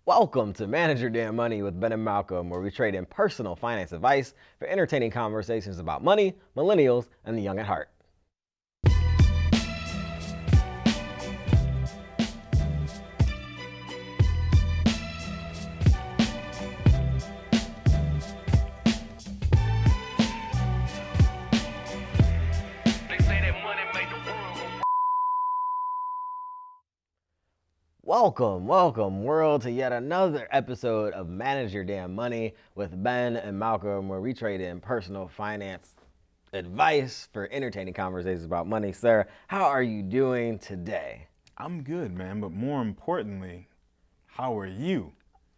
Welcome to Manage Your Damn Money with Ben and Malcolm, where we trade in personal finance advice for entertaining conversations about money, millennials, and the young at heart. Welcome, world, to yet another episode of Manage Your Damn Money with Ben and Malcolm, where we trade in personal finance advice for entertaining conversations about money. Sir, how are you doing today? I'm good, man, but more importantly, how are you?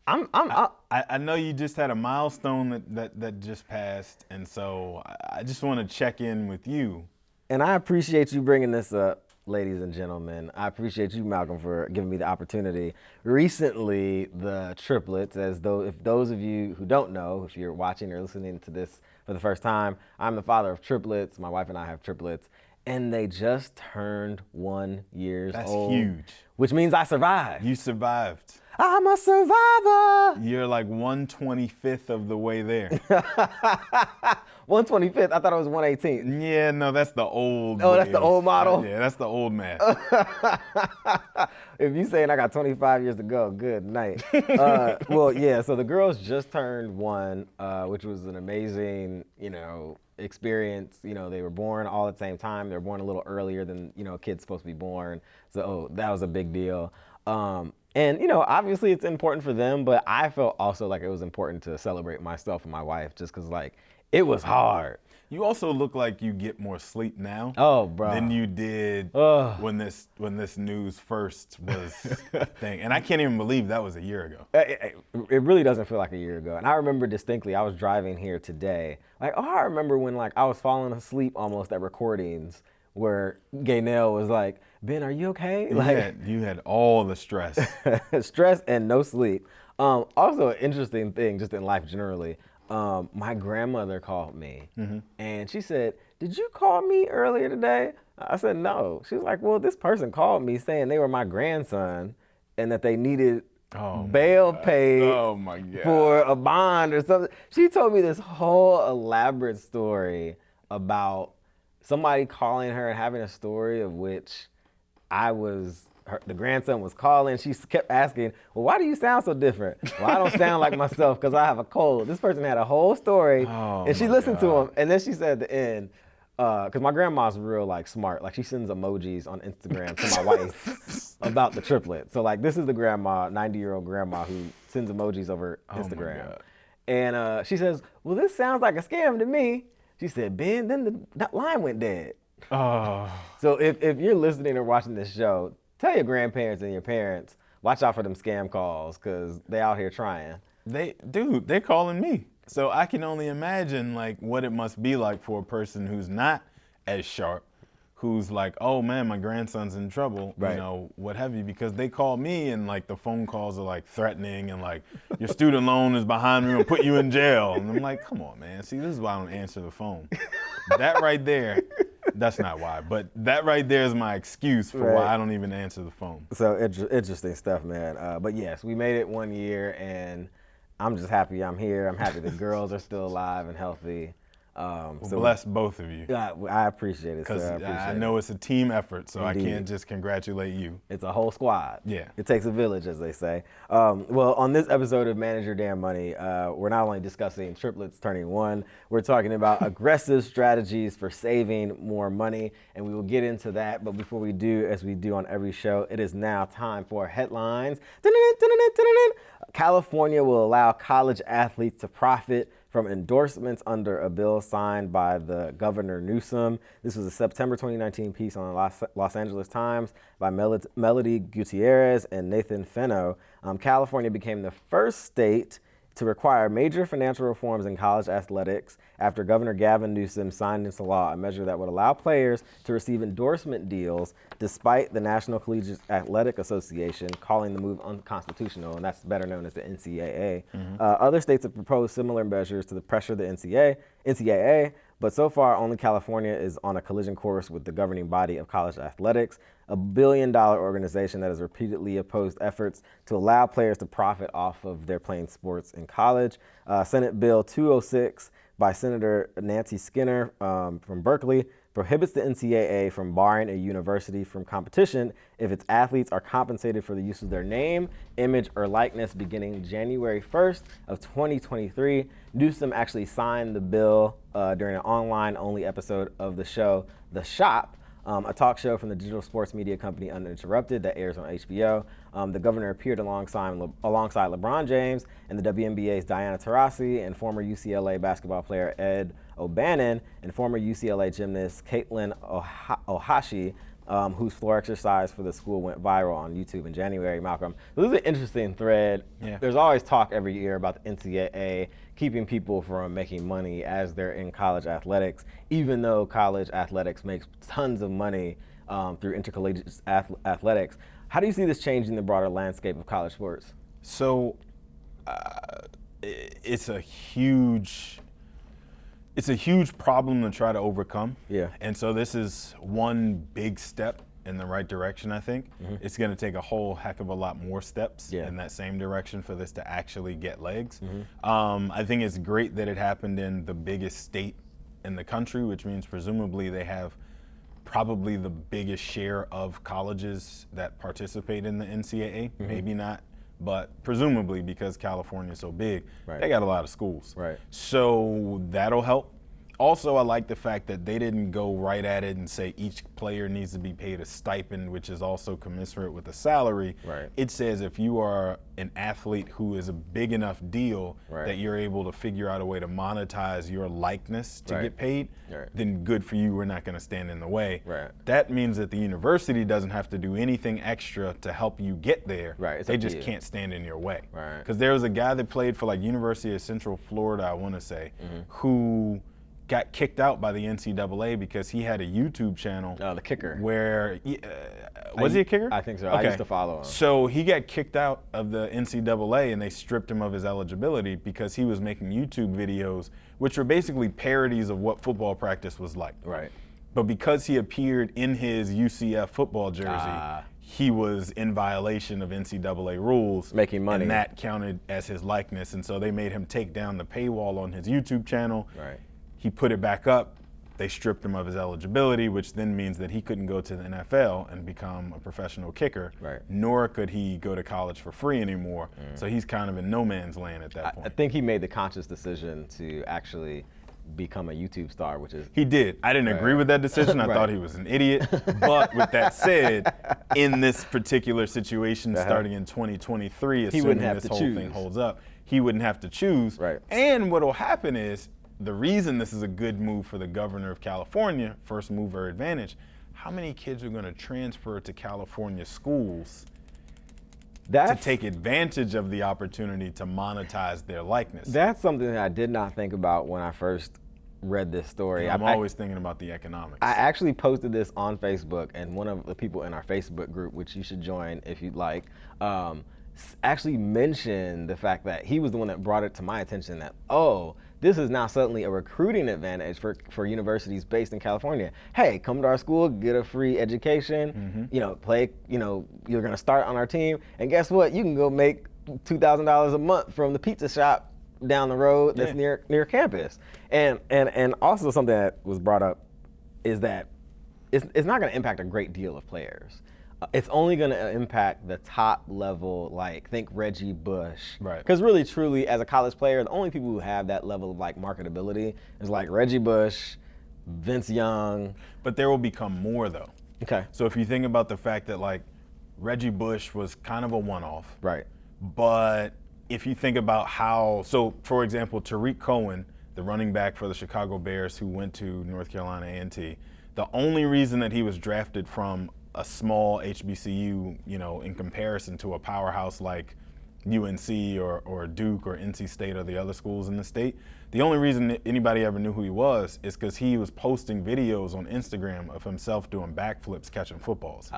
I know you just had a milestone that just passed, and so I just want to check in with you. And I appreciate you bringing this up. Ladies and gentlemen, I appreciate you, Malcolm, for giving me the opportunity. Recently, the triplets, if those of you who don't know, if you're watching or listening to this for the first time, I'm the father of triplets. My wife and I have triplets, and they just turned 1 year old. That's huge. Which means I survived. You survived. I'm a survivor. You're like 1/25th of the way there. 1/25th? I thought it was 1/18th. Yeah, no, that's the old. Oh, that's the old model? Yeah, that's the old math. If you saying I got 25 years to go, good night. Well, yeah, so the girls just turned 1, which was an amazing, experience. They were born all at the same time. They were born a little earlier than, a kid's supposed to be born. So that was a big deal. And, obviously it's important for them, but I felt also like it was important to celebrate myself and my wife just because, it was hard. You also look like you get more sleep now. Oh, bro. Than you did when this news first was a thing. And I can't even believe that was a year ago. It really doesn't feel like a year ago. And I remember distinctly, I was driving here today. I remember when I was falling asleep almost at recordings where Gaynell was like, Ben, are you okay? You had all the stress. Stress and no sleep. Also, an interesting thing just in life generally, my grandmother called me and she said, did you call me earlier today? I said, no. She was like, well, this person called me saying they were my grandson and that they needed bail paid for a bond or something. She told me this whole elaborate story about somebody calling her and having a story of which the grandson was calling. She kept asking, well, why do you sound so different? Well, I don't sound like myself because I have a cold. This person had a whole story and she listened to him. And then she said at the end, because my grandma's real smart. She sends emojis on Instagram to my wife about the triplet. So this is the grandma, 90-year-old grandma who sends emojis over Instagram. And she says, well, this sounds like a scam to me. She said, Ben, then that line went dead. Oh. So if you're listening or watching this show, tell your grandparents and your parents, watch out for them scam calls because they out here trying. They're calling me. So I can only imagine what it must be like for a person who's not as sharp, who's like, oh man, my grandson's in trouble, right. What have you, because they call me and the phone calls are threatening and your student loan is behind me, we'll put you in jail. And I'm like, come on, man. See, this is why I don't answer the phone. That right there, that's not why, but that right there is my excuse for why I don't even answer the phone. So interesting stuff, man. But yes, we made it 1 year and I'm just happy I'm here. I'm happy the girls are still alive and healthy. So bless both of you. I appreciate it, because I know it's a team effort, so Indeed. I can't just congratulate you. It's a whole squad. Yeah. It takes a village, as they say. Well, on this episode of Manage Your Damn Money, we're not only discussing triplets turning 1, we're talking about aggressive strategies for saving more money, and we will get into that. But before we do, as we do on every show, it is now time for headlines. California will allow college athletes to profit from endorsements under a bill signed by the Governor Newsom. This was a September 2019 piece on the Los Angeles Times by Melody Gutierrez and Nathan Fenno. California became the first state to require major financial reforms in college athletics after Governor Gavin Newsom signed into law a measure that would allow players to receive endorsement deals despite the National Collegiate Athletic Association calling the move unconstitutional, and that's better known as the NCAA. Other states have proposed similar measures to pressure the NCAA, But so far, only California is on a collision course with the governing body of college athletics, a billion-dollar organization that has repeatedly opposed efforts to allow players to profit off of their playing sports in college. Senate Bill 206 by Senator Nancy Skinner from Berkeley prohibits the NCAA from barring a university from competition if its athletes are compensated for the use of their name, image, or likeness beginning January 1st of 2023. Newsom actually signed the bill during an online-only episode of the show The Shop, a talk show from the digital sports media company Uninterrupted that airs on HBO. The governor appeared alongside LeBron James and the WNBA's Diana Taurasi and former UCLA basketball player Ed O'Bannon and former UCLA gymnast Caitlin Ohashi, whose floor exercise for the school went viral on YouTube in January. Malcolm, this is an interesting thread. Yeah. There's always talk every year about the NCAA keeping people from making money as they're in college athletics, even though college athletics makes tons of money through intercollegiate athletics. How do you see this changing the broader landscape of college sports? So it's a huge problem to try to overcome. Yeah. And so this is one big step in the right direction, I think. It's going to take a whole heck of a lot more steps in that same direction for this to actually get legs. I think it's great that it happened in the biggest state in the country, which means presumably they have probably the biggest share of colleges that participate in the NCAA. Maybe not, but presumably because California is so big, they got a lot of schools. So that'll help. Also, I like the fact that they didn't go right at it and say each player needs to be paid a stipend, which is also commensurate with the salary. It says if you are an athlete who is a big enough deal that you're able to figure out a way to monetize your likeness to get paid, then good for you. We're not going to stand in the way. That means that the university doesn't have to do anything extra to help you get there. They just can't stand in your way. Because there was a guy that played for like University of Central Florida, I want to say, who got kicked out by the NCAA because he had a YouTube channel. Oh, the kicker. Where, was he a kicker? I think so. Okay. I used to follow him. So he got kicked out of the NCAA and they stripped him of his eligibility because he was making YouTube videos, which were basically parodies of what football practice was like. But because he appeared in his UCF football jersey, he was in violation of NCAA rules. Making money. And that counted as his likeness. And so they made him take down the paywall on his YouTube channel. He put it back up. They stripped him of his eligibility, which then means that he couldn't go to the NFL and become a professional kicker, nor could he go to college for free anymore. So he's kind of in no man's land at that point. I think he made the conscious decision to actually become a YouTube star, which is... He did. I didn't agree with that decision. I thought he was an idiot. But with that said, in this particular situation, starting in 2023, assuming this whole thing holds up, he wouldn't have to choose. And what will happen is, the reason this is a good move for the governor of California, first mover advantage, how many kids are going to transfer to California schools to take advantage of the opportunity to monetize their likeness? That's something that I did not think about when I first read this story. I'm always thinking about the economics. I actually posted this on Facebook, and one of the people in our Facebook group, which you should join if you'd like, actually mentioned the fact that he was the one that brought it to my attention that, this is now suddenly a recruiting advantage for universities based in California. Hey, come to our school, get a free education, play, you're gonna start on our team, and guess what? You can go make $2,000 a month from the pizza shop down the road that's near campus. And also something that was brought up is that it's not gonna impact a great deal of players. It's only going to impact the top level, like think Reggie Bush. Because really, truly, as a college player, the only people who have that level of like marketability is like Reggie Bush, Vince Young. But there will become more though. So if you think about the fact that like Reggie Bush was kind of a one-off. But if you think about so for example, Tariq Cohen, the running back for the Chicago Bears who went to North Carolina A&T, the only reason that he was drafted from a small HBCU, in comparison to a powerhouse like UNC or Duke or NC State or the other schools in the state, the only reason that anybody ever knew who he was is because he was posting videos on Instagram of himself doing backflips catching footballs.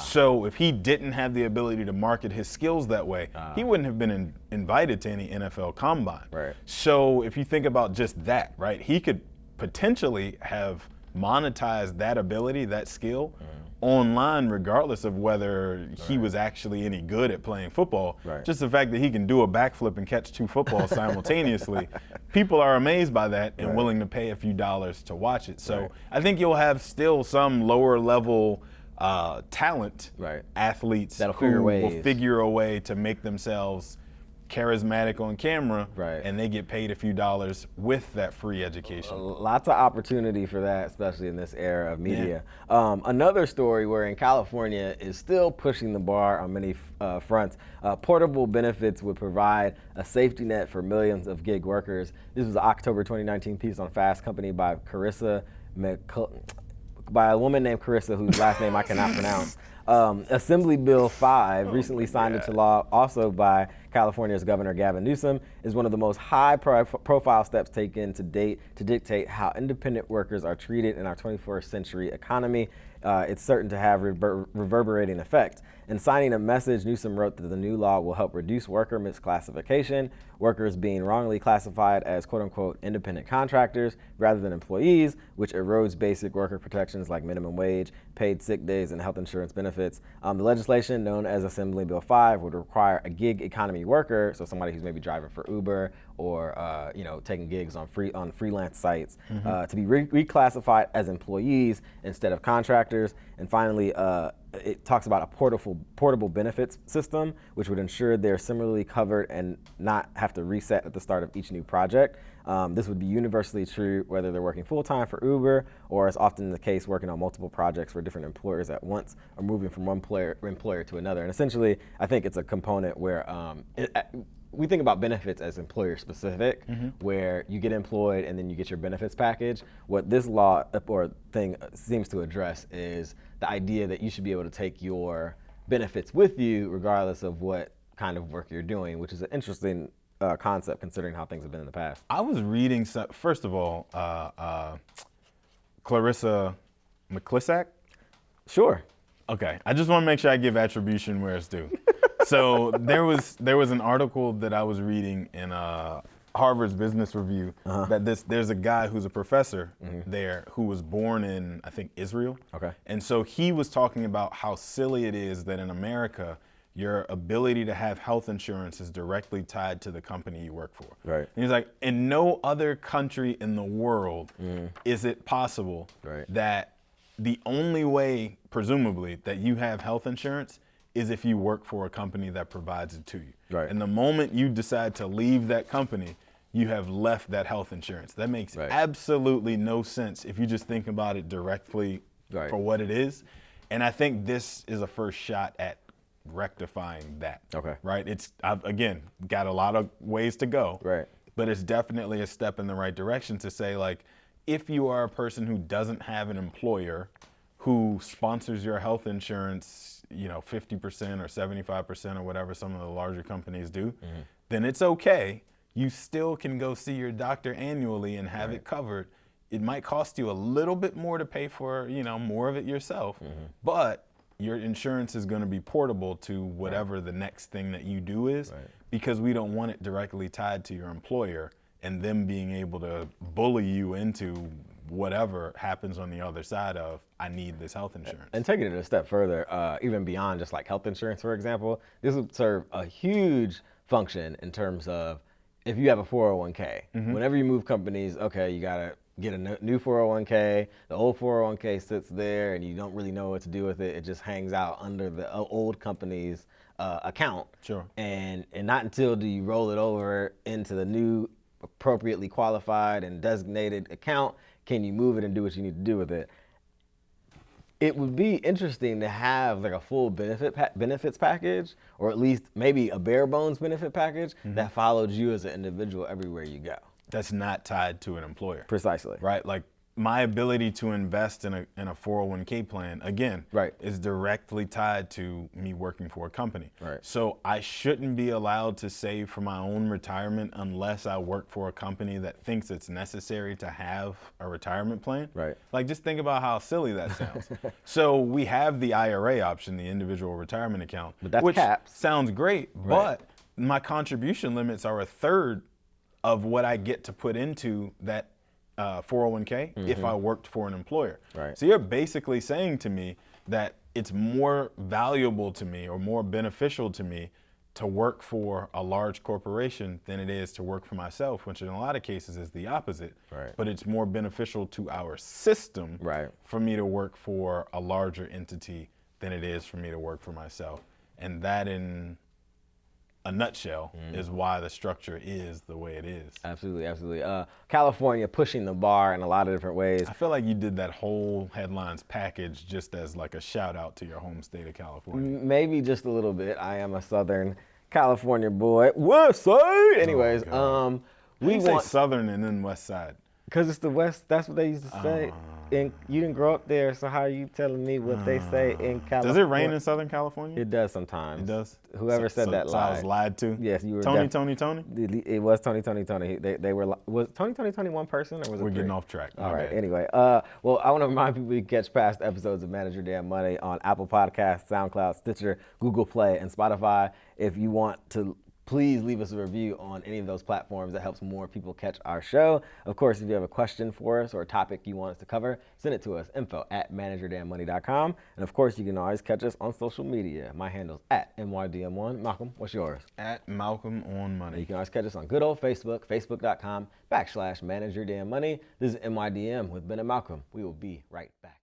So if he didn't have the ability to market his skills that way, he wouldn't have been invited to any NFL combine. So if you think about just that, he could potentially have monetized that ability, that skill, online, regardless of whether he was actually any good at playing football. Right. Just the fact that he can do a backflip and catch 2 footballs simultaneously, people are amazed by that and willing to pay a few dollars to watch it. So I think you'll have still some lower level talent athletes that'll will figure a way to make themselves charismatic on camera, and they get paid a few dollars with that free education. Lots of opportunity for that, especially in this era of media. Another story where in California is still pushing the bar on many fronts. Portable benefits would provide a safety net for millions of gig workers. This was an October 2019 piece on Fast Company by by a woman named Carissa, whose last name I cannot pronounce. Assembly Bill 5, recently signed into law, also by California's Governor Gavin Newsom, is one of the most high-profile steps taken to date to dictate how independent workers are treated in our 21st century economy. It's certain to have reverberating effect. In signing a message, Newsom wrote that the new law will help reduce worker misclassification, workers being wrongly classified as quote-unquote independent contractors rather than employees, which erodes basic worker protections like minimum wage, paid sick days, and health insurance benefits. The legislation, known as Assembly Bill 5, would require a gig economy worker, so somebody who's maybe driving for Uber or taking gigs on freelance sites, to be reclassified as employees instead of contractors. And finally, it talks about a portable benefits system, which would ensure they're similarly covered and not have to reset at the start of each new project. This would be universally true whether they're working full-time for Uber or, as often the case, working on multiple projects for different employers at once or moving from one employer to another. And essentially, I think it's a component where we think about benefits as employer specific, where you get employed and then you get your benefits package. What this law or thing seems to address is the idea that you should be able to take your benefits with you regardless of what kind of work you're doing, which is an interesting concept considering how things have been in the past. I was reading, first of all, Clarissa McClissack? Sure. Okay, I just want to make sure I give attribution where it's due. So there was an article that I was reading in Harvard's Business Review that there's a guy who's a professor there who was born in, I think, Israel. Okay. And so he was talking about how silly it is that in America, your ability to have health insurance is directly tied to the company you work for. Right. And he's like, in no other country in the world is it possible that the only way, presumably, that you have health insurance is if you work for a company that provides it to you. Right. And the moment you decide to leave that company, you have left that health insurance. That makes absolutely no sense if you just think about it directly for what it is. And I think this is a first shot at rectifying that. Okay. Right? I've again, got a lot of ways to go. Right. But it's definitely a step in the right direction to say, like, if you are a person who doesn't have an employer who sponsors your health insurance, 50% or 75% or whatever some of the larger companies do, then it's okay. You still can go see your doctor annually and have it covered. It might cost you a little bit more to pay for, more of it yourself, but your insurance is going to be portable to whatever the next thing that you do is, because we don't want it directly tied to your employer and them being able to bully you into whatever happens on the other side of, I need this health insurance. And taking it a step further, even beyond just like health insurance, for example, this would serve a huge function in terms of if you have a 401k. Whenever you move companies, okay, you gotta get a new 401k, the old 401k sits there and you don't really know what to do with it. It just hangs out under the old company's account. Sure. And not until do you roll it over into the new appropriately qualified and designated account can you move it and do what you need to do with it. It would be interesting to have like a full benefits package, or at least maybe a bare bones benefit package that followed you as an individual everywhere you go. That's not tied to an employer. Precisely. Right? Like my ability to invest in a 401k plan, again, is directly tied to me working for a company. Right. So I shouldn't be allowed to save for my own retirement unless I work for a company that thinks it's necessary to have a retirement plan. Right. Like just think about how silly that sounds. So we have the IRA option, the individual retirement account, but that's which capped. Sounds great, but my contribution limits are a third of what I get to put into that 401k if I worked for an employer. Right. So you're basically saying to me that it's more valuable to me or more beneficial to me to work for a large corporation than it is to work for myself, which in a lot of cases is the opposite. Right. But it's more beneficial to our system for me to work for a larger entity than it is for me to work for myself. And that, in a nutshell, is why the structure is the way it is. Absolutely, absolutely. California pushing the bar in a lot of different ways. I feel like you did that whole headlines package just as like a shout out to your home state of California. Maybe just a little bit. I am a Southern California boy. West Side. Anyways, we say Southern and then West Side. Because it's the West. That's what they used to say. And you didn't grow up there, so how are you telling me what they say in California? Does it rain in Southern California? It does sometimes. It does? Whoever said that so I lied. was lied to? Yes, you were. Tony. It was Tony. They were. Was Tony one person, or was it We're three? getting off track. All right. Anyway, well, I want to remind people you can catch past episodes of Manage Your Damn Money on Apple Podcasts, SoundCloud, Stitcher, Google Play, and Spotify. If you want to, please leave us a review on any of those platforms. That helps more people catch our show. Of course, if you have a question for us or a topic you want us to cover, send it to us, info@manageyourdamnmoney.com. And of course, you can always catch us on social media. My handle's @MYDM1. Malcolm, what's yours? @MalcolmOnMoney. You can always catch us on good old Facebook, facebook.com/manageyourdamnmoney. This is MYDM with Ben and Malcolm. We will be right back.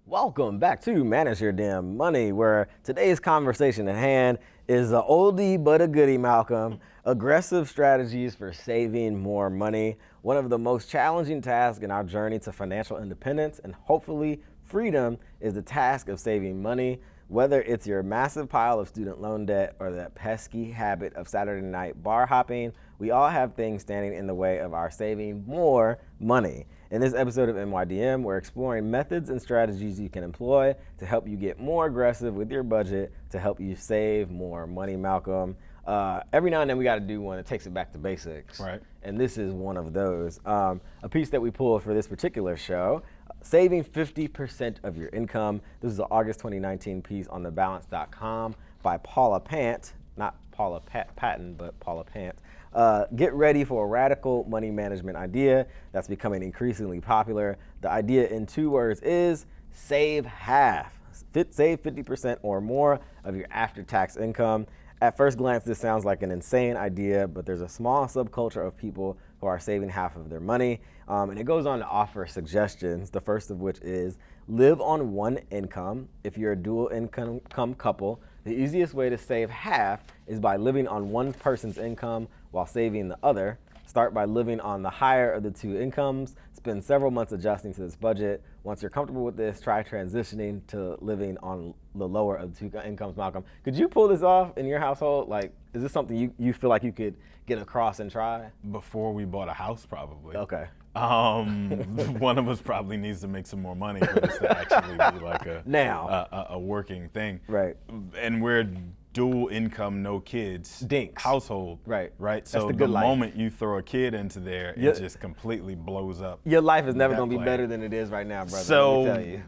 Welcome back to Manage Your Damn Money, where today's conversation at hand is a oldie but a goodie, Malcolm. Aggressive strategies for saving more money. One of the most challenging tasks in our journey to financial independence and hopefully freedom is the task of saving money. Whether it's your massive pile of student loan debt or that pesky habit of Saturday night bar hopping, we all have things standing in the way of our saving more money. In this episode of MYDM, we're exploring methods and strategies you can employ to help you get more aggressive with your budget to help you save more money, Malcolm. Every now and then we got to do one that takes it back to basics. Right. And this is one of those. A piece that we pulled for this particular show, saving 50% of your income. This is an August 2019 piece on thebalance.com by Paula Pant, not Paula Patton, but Paula Pant. Get ready for a radical money management idea that's becoming increasingly popular. The idea in 2 words is save half. Save 50% or more of your after-tax income. At first glance, this sounds like an insane idea, but there's a small subculture of people who are saving half of their money. And it goes on to offer suggestions, the first of which is live on one income. If you're a dual income couple, the easiest way to save half is by living on one person's income while saving the other. Start by living on the higher of the two incomes. Spend several months adjusting to this budget. Once you're comfortable with this, try transitioning to living on the lower of the two incomes. Malcolm, could you pull this off in your household? Like, is this something you feel like you could get across and try? Before we bought a house, probably. Okay. One of us probably needs to make some more money for this to actually be like a working thing. Right. And we're dual income, no kids Dinks. household. Right. Right. So the life. Moment you throw a kid into there, it just completely blows up. Your life is never going to be better than it is right now, brother. So, let me tell you.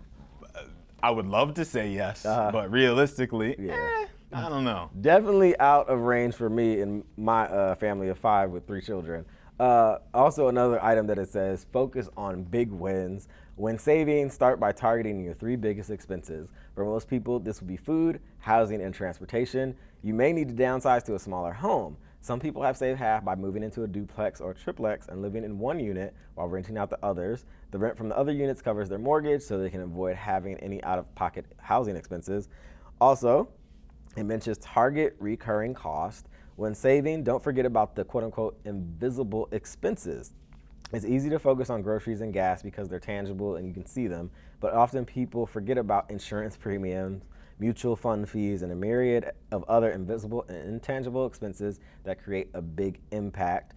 I would love to say yes, but realistically, I don't know. Definitely out of range for me and my family of 5 with 3 children. Also, another item that it says, focus on big wins. When saving, start by targeting your 3 biggest expenses. For most people, this will be food, housing, and transportation. You may need to downsize to a smaller home. Some people have saved half by moving into a duplex or triplex and living in one unit while renting out the others. The rent from the other units covers their mortgage, so they can avoid having any out-of-pocket housing expenses. Also, it mentions target recurring cost. When saving, don't forget about the quote-unquote invisible expenses. It's easy to focus on groceries and gas because they're tangible and you can see them, but often people forget about insurance premiums, mutual fund fees, and a myriad of other invisible and intangible expenses that create a big impact.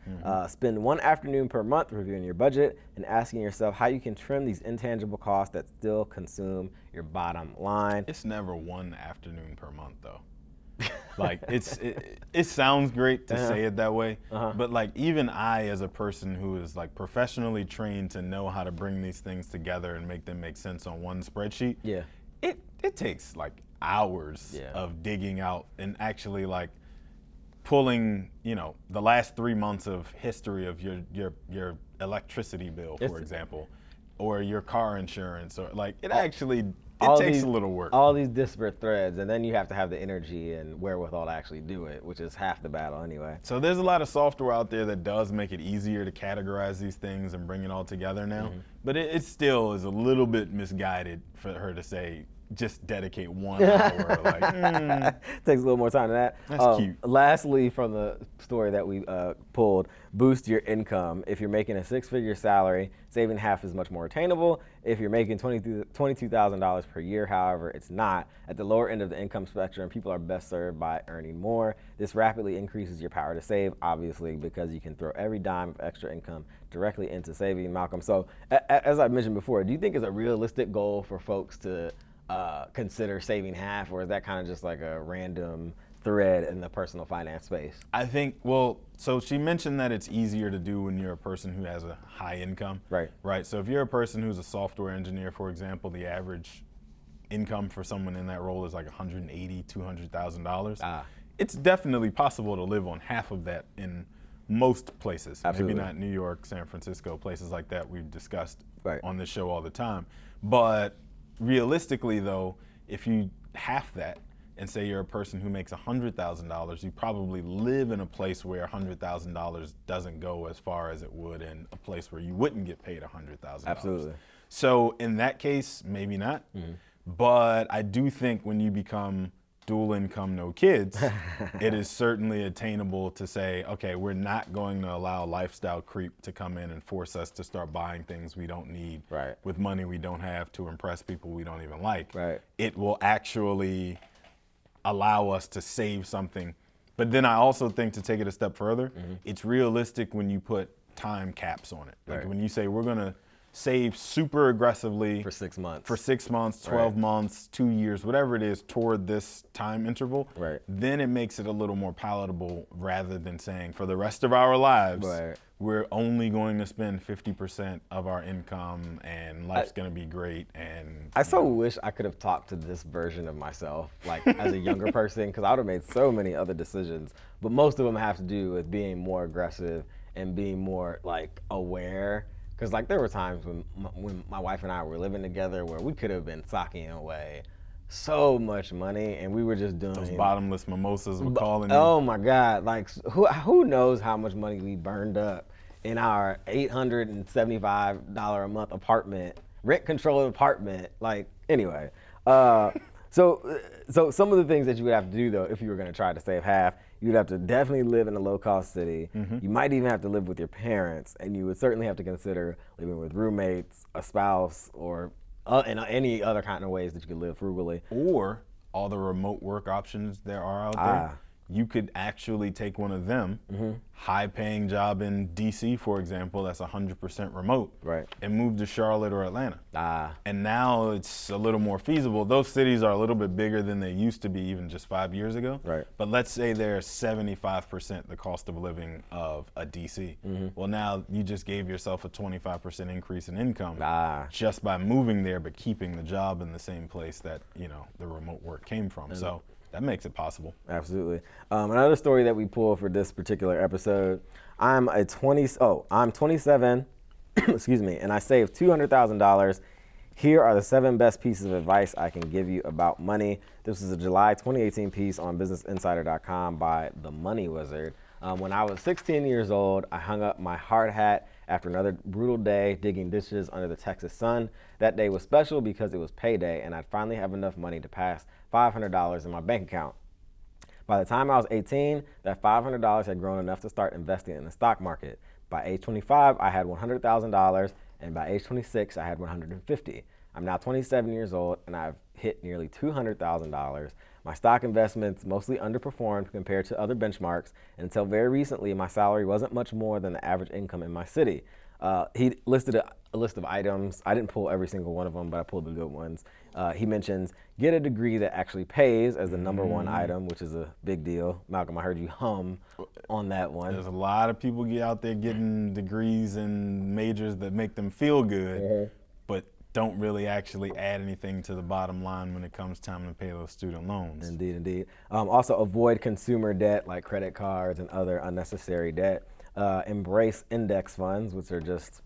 Spend one afternoon per month reviewing your budget and asking yourself how you can trim these intangible costs that still consume your bottom line. It's never one afternoon per month, though. Like it sounds great to say it that way, but like even I, as a person who is like professionally trained to know how to bring these things together and make them make sense on one spreadsheet, it takes like hours of digging out and actually like pulling, the last 3 months of history of your electricity bill, for example, or your car insurance, or like it actually. It takes a little work. All these disparate threads, and then you have to have the energy and wherewithal to actually do it, which is half the battle anyway. So there's a lot of software out there that does make it easier to categorize these things and bring it all together now. But it still is a little bit misguided for her to say, just dedicate 1 hour. Takes a little more time than that. That's cute. Lastly, from the story that we pulled, boost your income. If you're making a 6-figure salary, saving half is much more attainable. If you're making $22,000 per year, however, it's not. At the lower end of the income spectrum, people are best served by earning more. This rapidly increases your power to save, obviously, because you can throw every dime of extra income directly into saving, Malcolm. So, as I mentioned before, do you think it's a realistic goal for folks to consider saving half, or is that kind of just like a random thread in the personal finance space? I think, so she mentioned that it's easier to do when you're a person who has a high income. Right. So if you're a person who's a software engineer, for example, the average income for someone in that role is like $180,000, $200,000. It's definitely possible to live on half of that in most places. Absolutely. Maybe not New York, San Francisco, places like that we've discussed on this show all the time. But realistically, though, if you half that and say you're a person who makes $100,000, you probably live in a place where $100,000 doesn't go as far as it would in a place where you wouldn't get paid $100,000. Absolutely. So in that case, maybe not. But I do think when you become dual income, no kids, it is certainly attainable to say, okay, we're not going to allow lifestyle creep to come in and force us to start buying things we don't need with money we don't have to impress people we don't even like. It will actually allow us to save something. But then I also think, to take it a step further, it's realistic when you put time caps on it. Like when you say we're going to save super aggressively for 6 months, 12 months, 2 years, whatever it is, toward this time interval, then it makes it a little more palatable, rather than saying for the rest of our lives, we're only going to spend 50% of our income and life's going to be great. And I so wish I could have talked to this version of myself, like as a younger person, because I would have made so many other decisions, but most of them have to do with being more aggressive and being more like aware. Because like there were times when my wife and I were living together where we could have been socking away so much money, and we were just doing those bottomless mimosas were calling. Oh my God! Like who knows how much money we burned up in our $875 a month apartment, rent controlled apartment. Like anyway, so some of the things that you would have to do though, if you were going to try to save half, You'd have to definitely live in a low-cost city. You might even have to live with your parents, and you would certainly have to consider living with roommates, a spouse, or in any other kind of ways that you could live frugally. Or all the remote work options there are out there. You could actually take one of them, high-paying job in DC, for example, that's 100% remote, and move to Charlotte or Atlanta. And now it's a little more feasible. Those cities are a little bit bigger than they used to be even just 5 years ago. But let's say they're 75% the cost of living of a DC. Well, now you just gave yourself a 25% increase in income just by moving there, but keeping the job in the same place that, you know, the remote work came from. So that makes it possible. Absolutely. Another story that we pull for this particular episode, I'm 27, excuse me, and I saved $200,000. Here are the 7 best pieces of advice I can give you about money. This is a July 2018 piece on BusinessInsider.com by The Money Wizard. When I was 16 years old, I hung up my hard hat after another brutal day digging ditches under the Texas sun. That day was special because it was payday and I'd finally have enough money to pass $500 in my bank account. By the time I was 18, that $500 had grown enough to start investing in the stock market. By age 25, I had $100,000, and by age 26, I had $150,000. I'm now 27 years old, and I've hit nearly $200,000. My stock investments mostly underperformed compared to other benchmarks, and until very recently, my salary wasn't much more than the average income in my city. He listed a list of items. I didn't pull every single one of them, but I pulled the good ones. He mentions get a degree that actually pays as the number one item, which is a big deal. Malcolm, I heard you hum on that one. There's a lot of people out there getting degrees and majors that make them feel good, but don't really actually add anything to the bottom line when it comes time to pay those student loans. Indeed, indeed. Also avoid consumer debt like credit cards and other unnecessary debt. Embrace index funds, which are just,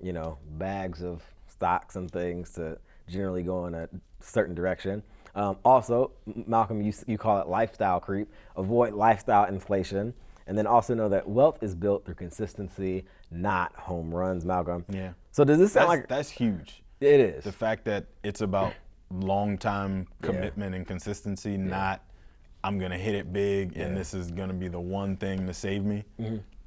you know, bags of stocks and things to generally go in a certain direction. Also, Malcolm, you call it lifestyle creep. Avoid lifestyle inflation. And then also know that wealth is built through consistency, not home runs, Malcolm. Yeah. So does this sound like... That's huge. It is. The fact that it's about long-time commitment and consistency, not I'm going to hit it big and this is going to be the one thing to save me.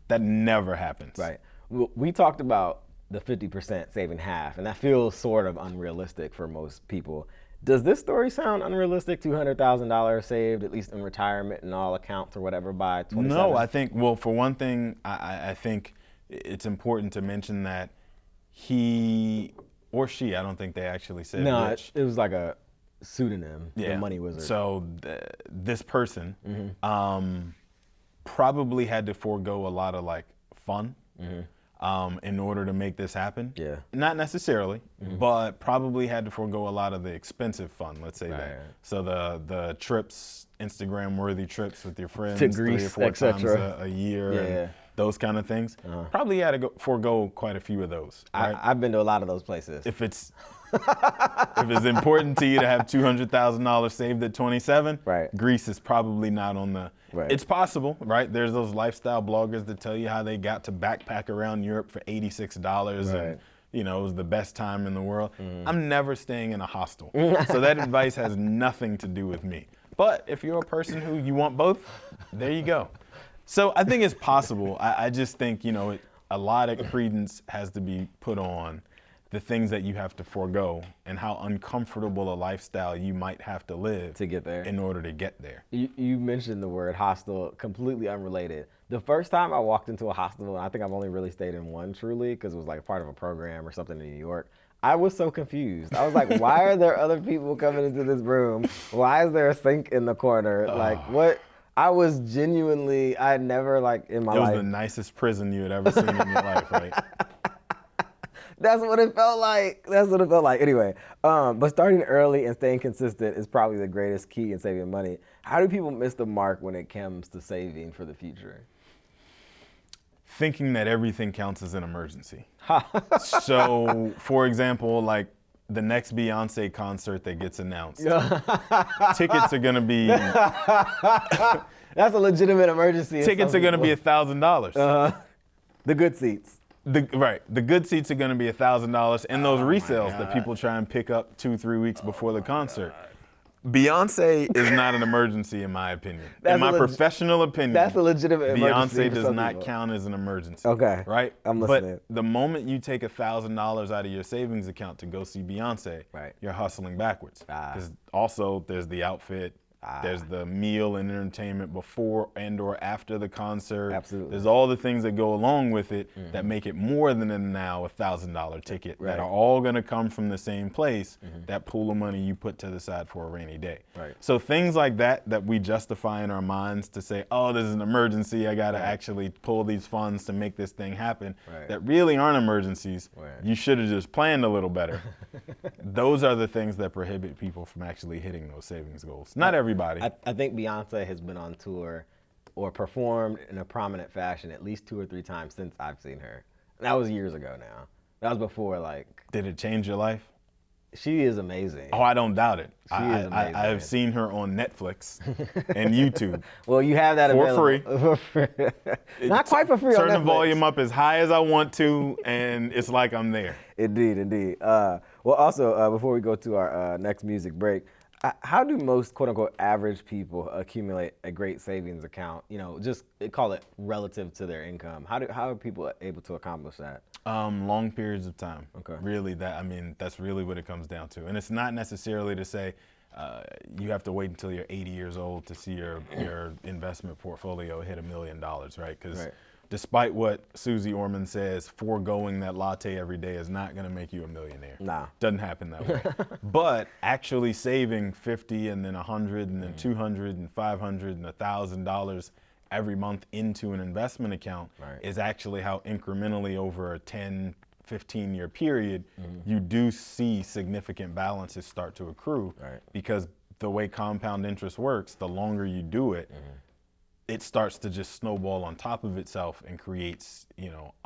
That never happens. Right. We talked about the 50% saving half, and that feels sort of unrealistic for most people. Does this story sound unrealistic? $200,000 saved, at least in retirement and all accounts or whatever, by 27? No, I think, well, for one thing, I think it's important to mention that he or she, I don't think they actually said which. It was like a pseudonym, The Money Wizard. So this person probably had to forego a lot of like fun in order to make this happen. Yeah. Not necessarily, but probably had to forego a lot of the expensive fun, let's say that. So the trips, Instagram-worthy trips with your friends to Greece, 3 or 4 times a year, and those kind of things. Probably had to forego quite a few of those. Right? I've been to a lot of those places. If it's important to you to have $200,000 saved at 27, Greece is probably not on the. It's possible, right? There's those lifestyle bloggers that tell you how they got to backpack around Europe for $86 and you know, it was the best time in the world. I'm never staying in a hostel. So that advice has nothing to do with me. But if you're a person who you want both, there you go. So I think it's possible. I just think, you know, a lot of credence has to be put on the things that you have to forego and how uncomfortable a lifestyle you might have to live to get there in order to get there. You mentioned the word hostel, completely unrelated. The first time I walked into a hostel, and I think I've only really stayed in one truly because it was like part of a program or something in New York, I was so confused. I was like, why are there other people coming into this room? Why is there a sink in the corner? Like, what? I was genuinely, I had never like in my life. It was the nicest prison you had ever seen in your life, right? That's what it felt like. That's what it felt like. Anyway, but starting early and staying consistent is probably the greatest key in saving money. How do people miss the mark when it comes to saving for the future? Thinking that everything counts as an emergency. So, for example, like the next Beyonce concert that gets announced, tickets are going to be... That's a legitimate emergency. Tickets are going to be $1,000. The good seats. The good seats are going to be $1,000, and those resales that people try and pick up 2-3 weeks before the concert. Beyonce is not an emergency in my opinion. In my professional opinion, that's a legitimate emergency. Beyonce does not count as an emergency. Okay. Right? I'm listening. But the moment you take $1,000 out of your savings account to go see Beyonce, right, you're hustling backwards. Because also there's the outfit, there's the meal and entertainment before and or after the concert. Absolutely. There's all the things that go along with it that make it more than a now $1,000 ticket that are all going to come from the same place, that pool of money you put to the side for a rainy day. Right. So things like that we justify in our minds to say, oh, this is an emergency, I got to actually pull these funds to make this thing happen, that really aren't emergencies. You should have just planned a little better. Those are the things that prohibit people from actually hitting those savings goals. Not everybody. I think Beyonce has been on tour or performed in a prominent fashion at least 2 or 3 times since I've seen her. That was years ago now. That was before, like... Did it change your life? She is amazing. Oh, I don't doubt it. She is amazing. I have seen her on Netflix and YouTube. Well, you have that for available. free. Not quite for free on Netflix. Turn the volume up as high as I want to, and it's like I'm there. Indeed, indeed. Well, also, before we go to our next music break, how do most quote-unquote average people accumulate a great savings account? You know, just call it relative to their income. How are people able to accomplish that? Long periods of time. Okay. Really, that's really what it comes down to. And it's not necessarily to say you have to wait until you're 80 years old to see your investment portfolio hit $1 million, right? Because despite what Susie Orman says, foregoing that latte every day is not going to make you a millionaire. Nah. Doesn't happen that way. But actually saving 50 and then 100 and then 200 and 500 and $1,000 every month into an investment account is actually how incrementally over a 10, 15-year period, you do see significant balances start to accrue. Because the way compound interest works, the longer you do it, it starts to just snowball on top of itself and creates,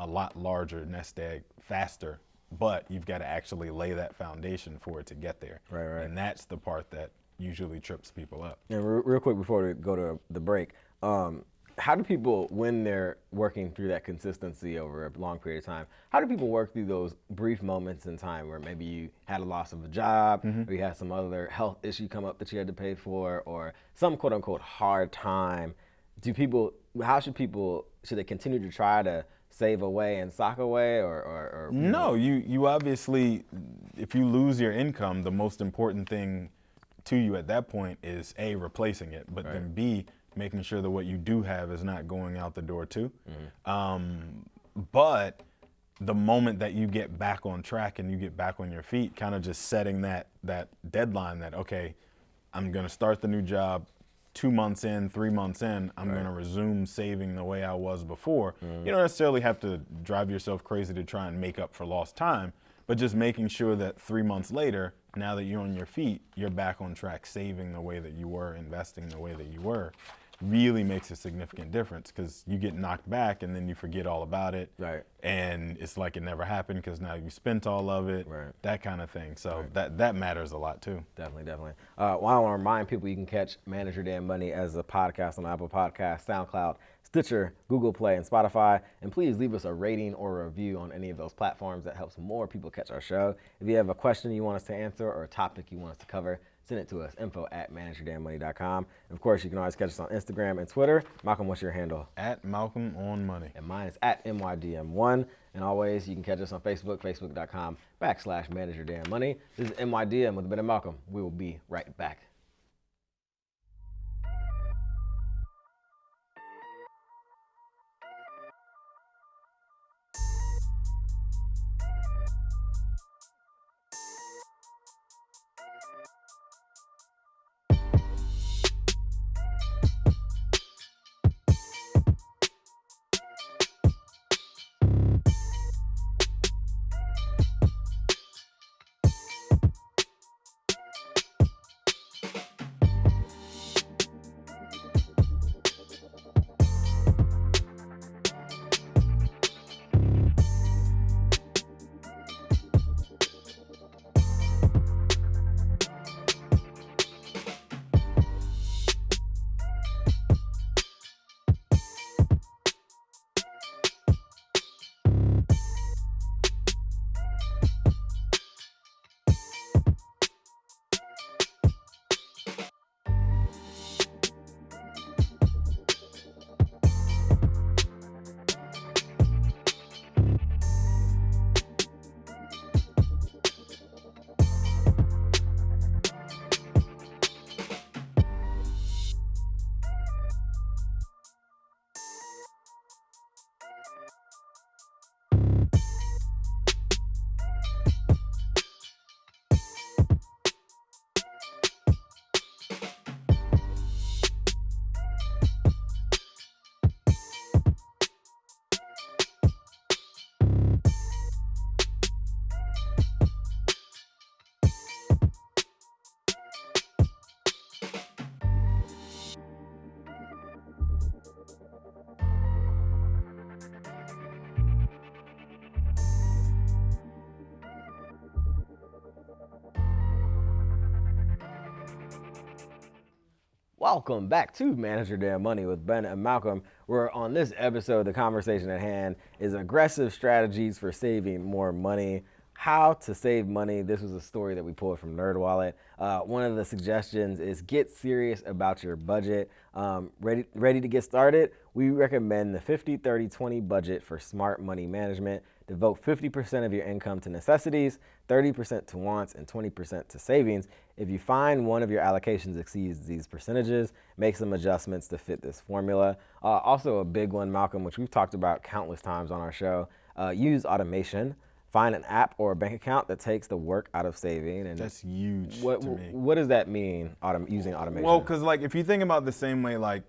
a lot larger nest egg faster. But you've got to actually lay that foundation for it to get there. Right. And that's the part that usually trips people up. And real quick before we go to the break, how do people, when they're working through that consistency over a long period of time, how do people work through those brief moments in time where maybe you had a loss of a job, or you had some other health issue come up that you had to pay for, or some quote unquote hard time? Should they continue to try to save away and sock away, or No, you obviously, if you lose your income, the most important thing to you at that point is A, replacing it, but then B, making sure that what you do have is not going out the door too. But the moment that you get back on track and you get back on your feet, kind of just setting that deadline that, okay, I'm gonna start the new job 2 months in, 3 months in, I'm gonna resume saving the way I was before. You don't necessarily have to drive yourself crazy to try and make up for lost time, but just making sure that 3 months later, now that you're on your feet, you're back on track saving the way that you were, investing the way that you were, really makes a significant difference, because you get knocked back and then you forget all about it. And it's like it never happened because now you spent all of it, that kind of thing. So that matters a lot too. Definitely. Well, I want to remind people you can catch Manage Your Damn Money as a podcast on Apple Podcasts, SoundCloud, Stitcher, Google Play, and Spotify. And please leave us a rating or a review on any of those platforms. That helps more people catch our show. If you have a question you want us to answer or a topic you want us to cover, send it to us, info@manageyourdamnmoney.com. And of course, you can always catch us on Instagram and Twitter. Malcolm, what's your handle? @MalcolmOnMoney. And mine is @MYDM1. And always, you can catch us on Facebook, facebook.com/manageyourdamnmoney. This is MYDM with a bit of Malcolm. We will be right back. Welcome back to Manage Your Damn Money with Ben and Malcolm, where on this episode, the conversation at hand is aggressive strategies for saving more money. How to save money. This was a story that we pulled from NerdWallet. One of the suggestions is get serious about your budget. Ready to get started? We recommend the 50-30-20 budget for smart money management. Devote 50% of your income to necessities, 30% to wants, and 20% to savings. If you find one of your allocations exceeds these percentages, make some adjustments to fit this formula. Also a big one, Malcolm, which we've talked about countless times on our show, use automation. Find an app or a bank account that takes the work out of saving. And that's huge to me. What does that mean, using automation? Well, because like if you think about the same way, like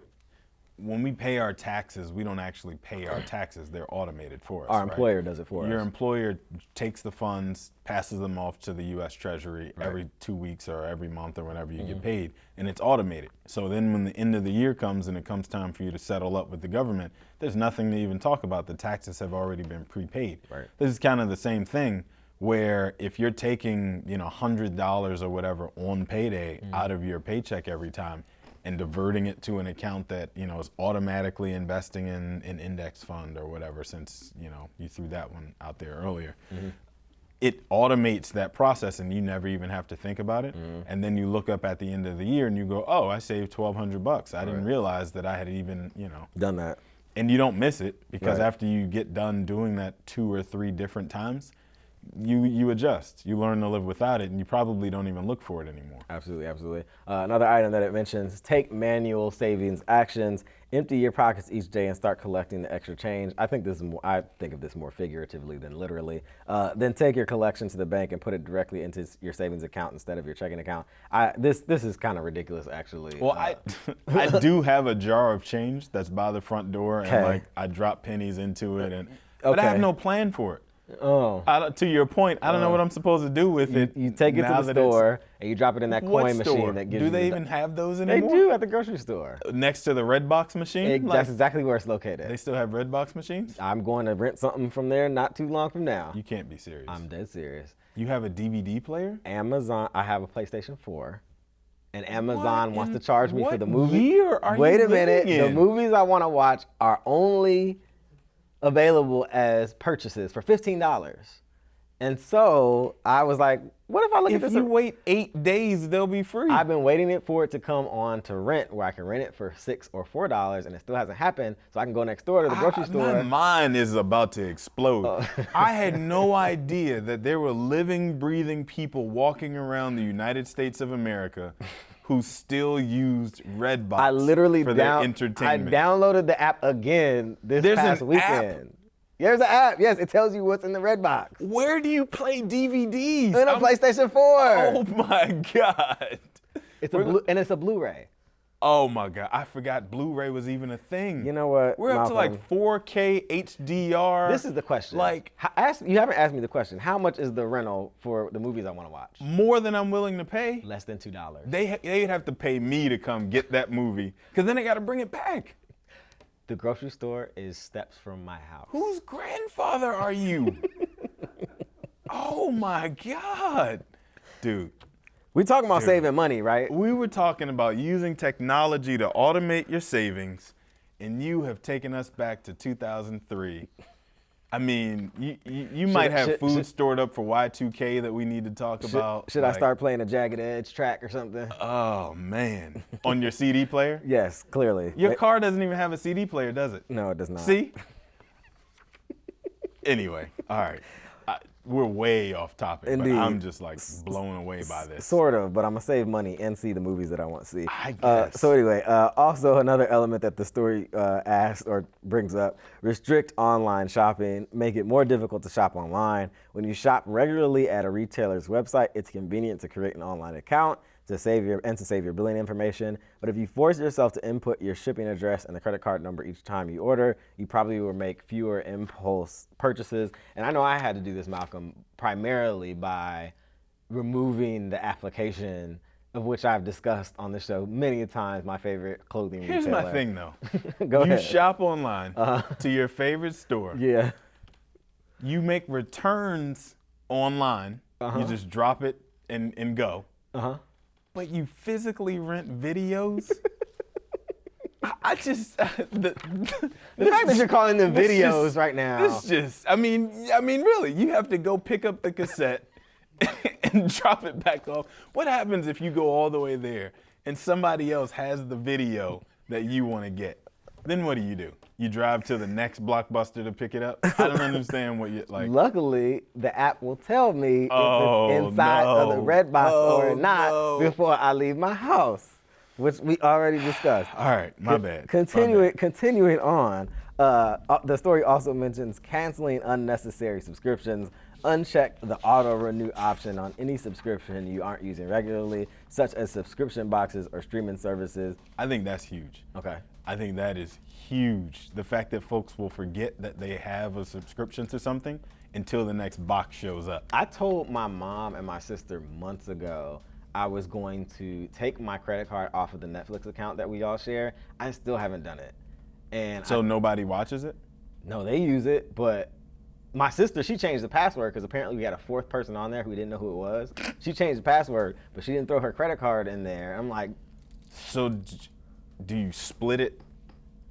when we pay our taxes, we don't actually pay our taxes. They're automated for us. Our employer does it for us. Your employer takes the funds, passes them off to the U.S. Treasury every 2 weeks or every month or whenever you get paid, and it's automated. So then when the end of the year comes and it comes time for you to settle up with the government, there's nothing to even talk about. The taxes have already been prepaid. Right. This is kind of the same thing where if you're taking, $100 or whatever on payday out of your paycheck every time, and diverting it to an account that is automatically investing in an index fund or whatever, since you threw that one out there earlier. It automates that process and you never even have to think about it. And then you look up at the end of the year and you go, oh, I saved $1,200. I didn't realize that I had even done that. And you don't miss it because after you get done doing that 2 or 3 different times, you adjust. You learn to live without it, and you probably don't even look for it anymore. Absolutely, absolutely. Another item that it mentions, take manual savings actions. Empty your pockets each day and start collecting the extra change. I think of this more figuratively than literally. Then take your collection to the bank and put it directly into your savings account instead of your checking account. This is kind of ridiculous, actually. Well, I do have a jar of change that's by the front door, and I drop pennies into it, but I have no plan for it. Oh. To your point, I don't know what I'm supposed to do with it. You take it to the store and you drop it in that coin machine that gives you. Do they even have those anymore? They do at the grocery store. Next to the red box machine? That's exactly where it's located. They still have red box machines? I'm going to rent something from there not too long from now. You can't be serious. I'm dead serious. You have a DVD player? Amazon. I have a PlayStation 4. And Amazon wants to charge me for the movie. What year are you Wait a minute. living in? The movies I want to watch are only available as purchases for $15. And so I was like, what if I look at this? If you wait 8 days, they'll be free. I've been waiting for it to come on to rent, where I can rent it for $6 or $4, and it still hasn't happened. So I can go next door to the grocery store. My mind is about to explode. I had no idea that there were living, breathing people walking around the United States of America who still used Redbox for their entertainment. I downloaded the app again this past weekend. App? There's an app. Yes, it tells you what's in the Redbox. Where do you play DVDs? In a PlayStation 4. Oh my God. It's a Blu-ray. Oh my God. I forgot Blu-ray was even a thing. You know what, We're up to like 4K HDR. This is the question. You haven't asked me the question. How much is the rental for the movies I want to watch? More than I'm willing to pay. Less than $2. They'd have to pay me to come get that movie, because then they got to bring it back. The grocery store is steps from my house. Whose grandfather are you? Oh my God. Dude. We talking about saving money, right? We were talking about using technology to automate your savings, and you have taken us back to 2003. I mean, you might have food stored up for Y2K that we need to talk about. Should I start playing a Jagged Edge track or something? Oh, man. On your CD player? Yes, clearly. Your car doesn't even have a CD player, does it? No, it does not. See? Anyway, all right. We're way off topic, Indeed. But I'm just like blown away by this. Sort of, but I'm going to save money and see the movies that I want to see. I guess. So anyway, also another element that the story asks or brings up, restrict online shopping, make it more difficult to shop online. When you shop regularly at a retailer's website, it's convenient to create an online account to save your billing information. But if you force yourself to input your shipping address and the credit card number each time you order, you probably will make fewer impulse purchases. And I know I had to do this, Malcolm, primarily by removing the application, of which I've discussed on the show many times, my favorite clothing retailer. Here's my thing, though. Go ahead. You shop online to your favorite store. Yeah. You make returns online. You just drop it and go. Uh-huh. But you physically rent videos? I just the fact that you're calling them videos right now. This just, I mean, really, you have to go pick up the cassette and drop it back off. What happens if you go all the way there and somebody else has the video that you want to get? Then what do? You drive to the next Blockbuster to pick it up? I don't understand what you like. Luckily, the app will tell me if it's inside of the red box or not before I leave my house, which we already discussed. All right, my bad. Continuing on, the story also mentions canceling unnecessary subscriptions. Uncheck the auto-renew option on any subscription you aren't using regularly, such as subscription boxes or streaming services. I think that's huge. Okay. I think that is huge. The fact that folks will forget that they have a subscription to something until the next box shows up. I told my mom and my sister months ago I was going to take my credit card off of the Netflix account that we all share. I still haven't done it. And so nobody watches it? No, they use it, but my sister, she changed the password because apparently we had a fourth person on there who didn't know who it was. She changed the password, but she didn't throw her credit card in there. I'm like, so do you split it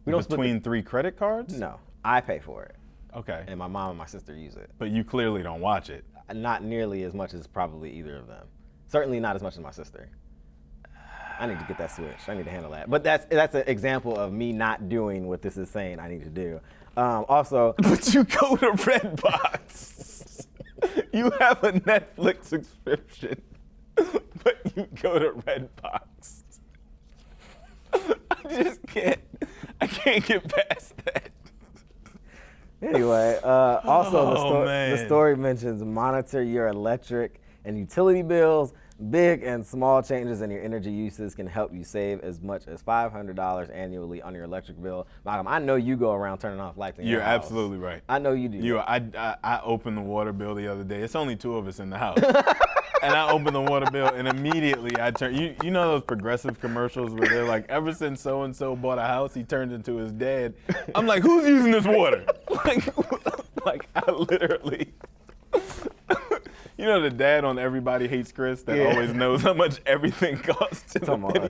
between 3 credit cards? No, I pay for it. Okay. And my mom and my sister use it. But you clearly don't watch it. Not nearly as much as probably either of them. Certainly not as much as my sister. I need to get that switched. I need to handle that. But that's an example of me not doing what this is saying I need to do. Also, but you go to Redbox. You have a Netflix subscription, but you go to Redbox. I can't get past that. Anyway, also the story mentions monitor your electric and utility bills. Big and small changes in your energy uses can help you save as much as $500 annually on your electric bill. Malcolm, I know you go around turning off lights in your house. You're absolutely right. I know you do. I opened the water bill the other day. It's only 2 of us in the house. And I opened the water bill and immediately I turned, you know those Progressive commercials where they're like, ever since so-and-so bought a house, he turned into his dad. I'm like, who's using this water? like I literally... You know the dad on Everybody Hates Chris that always knows how much everything costs.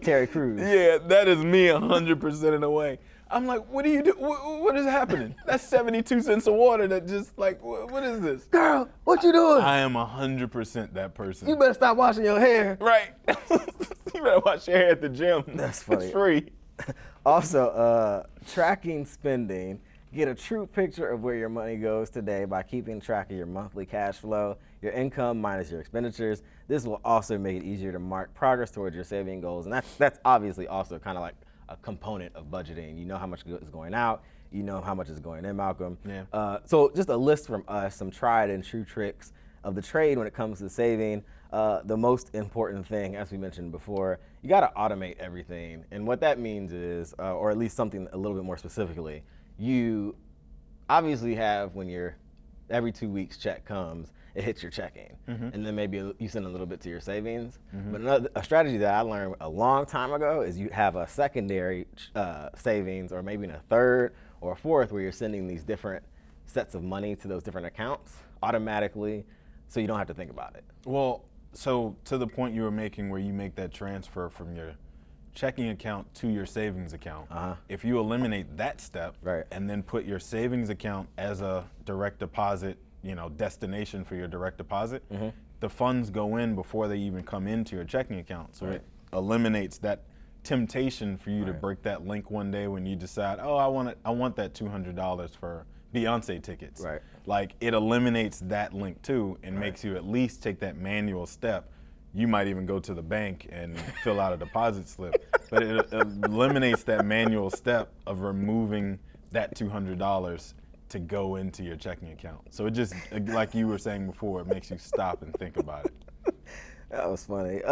Terry Crews. Yeah, that is me 100% of the way. I'm like, what do you do? What is happening? That's 72 cents of water that just like, what is this? Girl, what you doing? I am 100% that person. You better stop washing your hair. Right. You better wash your hair at the gym. That's funny. It's free. Also, tracking spending. Get a true picture of where your money goes today by keeping track of your monthly cash flow, your income minus your expenditures. This will also make it easier to mark progress towards your saving goals. And that's obviously also kind of like a component of budgeting. You know how much is going out. You know how much is going in, Malcolm. Yeah. So just a list from us, some tried and true tricks of the trade when it comes to saving. The most important thing, as we mentioned before, you got to automate everything. And what that means is, or at least something a little bit more specifically, you obviously have when your every 2 weeks check comes, it hits your checking. Mm-hmm. And then maybe you send a little bit to your savings. Mm-hmm. But a strategy that I learned a long time ago is you have a secondary savings, or maybe a third or a fourth, where you're sending these different sets of money to those different accounts automatically, so you don't have to think about it. Well, so to the point you were making where you make that transfer from your checking account to your savings account. If you eliminate that step, right, and then put your savings account as a direct deposit, destination for your direct deposit, the funds go in before they even come into your checking account. So it eliminates that temptation for you to break that link one day when you decide, oh, I want that $200 for Beyonce tickets. Right. Like, it eliminates that link too and makes you at least take that manual step. You might even go to the bank and fill out a deposit slip, but it eliminates that manual step of removing that $200 to go into your checking account. So it just, like you were saying before, it makes you stop and think about it. That was funny.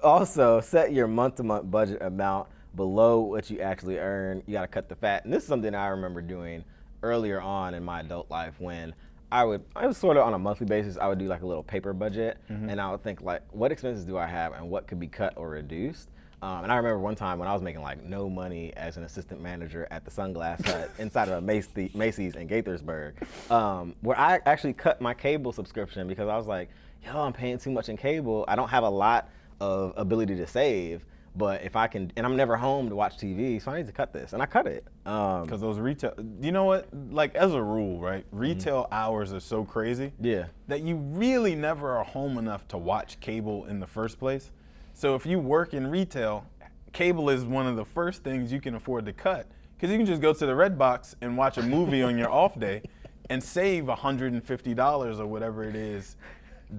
Also, set your month-to-month budget amount below what you actually earn. You got to cut the fat. And this is something I remember doing earlier on in my adult life when I was sort of on a monthly basis, I would do like a little paper budget, and I would think like, what expenses do I have and what could be cut or reduced? And I remember one time when I was making like no money as an assistant manager at the Sunglass Hut inside of a Macy's in Gaithersburg, where I actually cut my cable subscription because I was like, yo, I'm paying too much in cable. I don't have a lot of ability to save. But if I can, and I'm never home to watch TV, so I need to cut this, and I cut it. Because those retail, you know what? Like as a rule, right? Retail hours are so crazy. Yeah. That you really never are home enough to watch cable in the first place. So if you work in retail, cable is one of the first things you can afford to cut, because you can just go to the Redbox and watch a movie on your off day and save $150 or whatever it is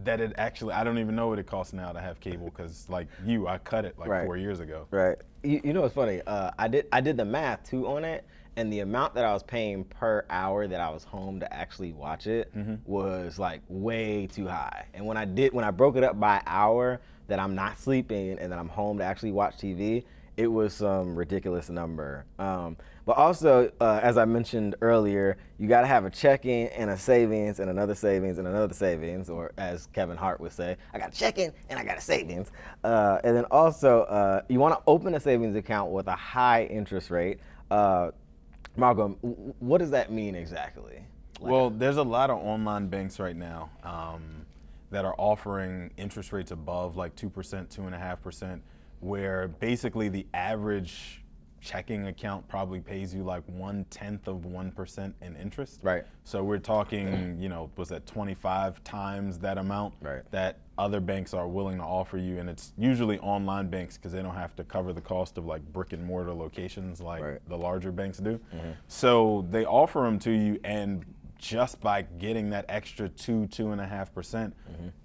that it actually, I don't even know what it costs now to have cable, because like I cut it like 4 years ago. Right. You know what's funny? I did the math too on it, and the amount that I was paying per hour that I was home to actually watch it was like way too high. And when I broke it up by hour that I'm not sleeping and that I'm home to actually watch TV, it was some ridiculous number. But also, as I mentioned earlier, you got to have a checking and a savings and another savings and another savings, or as Kevin Hart would say, I got a checking and I got a savings. And then also, you want to open a savings account with a high interest rate. Malcolm, what does that mean exactly? Well, there's a lot of online banks right now that are offering interest rates above like 2%, 2.5%, where basically the average checking account probably pays you like 0.1% in interest. Right. So we're talking, was that 25 times that amount that other banks are willing to offer you, and it's usually online banks because they don't have to cover the cost of like brick and mortar locations like the larger banks do. So they offer them to you, and just by getting that extra 2.5%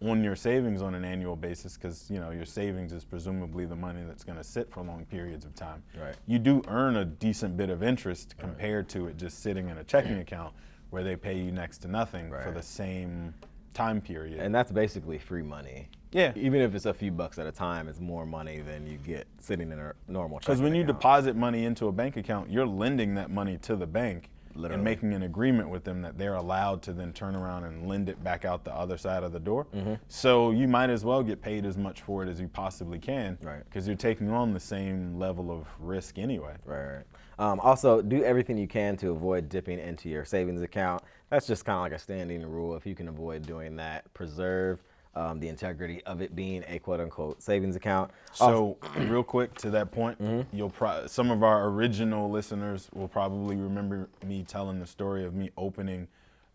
on your savings on an annual basis, because your savings is presumably the money that's going to sit for long periods of time. Right. You do earn a decent bit of interest compared to it just sitting in a checking account where they pay you next to nothing for the same time period. And that's basically free money. Yeah. Even if it's a few bucks at a time, it's more money than you get sitting in a normal checking account. Because when you deposit money into a bank account, you're lending that money to the bank. Literally. And making an agreement with them that they're allowed to then turn around and lend it back out the other side of the door. So you might as well get paid as much for it as you possibly can, because you're taking on the same level of risk anyway. Right. Also, do everything you can to avoid dipping into your savings account. That's just kind of like a standing rule. If you can avoid doing that, preserve the integrity of it being a quote-unquote savings account. So real quick to that point, some of our original listeners will probably remember me telling the story of me opening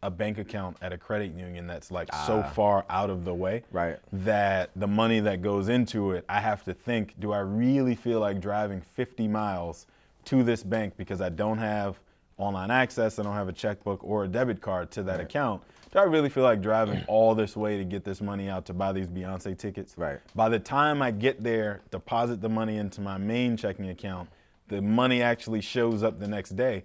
a bank account at a credit union that's like so far out of the way that the money that goes into it, I have to think, do I really feel like driving 50 miles to this bank because I don't have online access, I don't have a checkbook or a debit card to that account? Do I really feel like driving all this way to get this money out to buy these Beyonce tickets? By the time I get there, deposit the money into my main checking account, the money actually shows up the next day,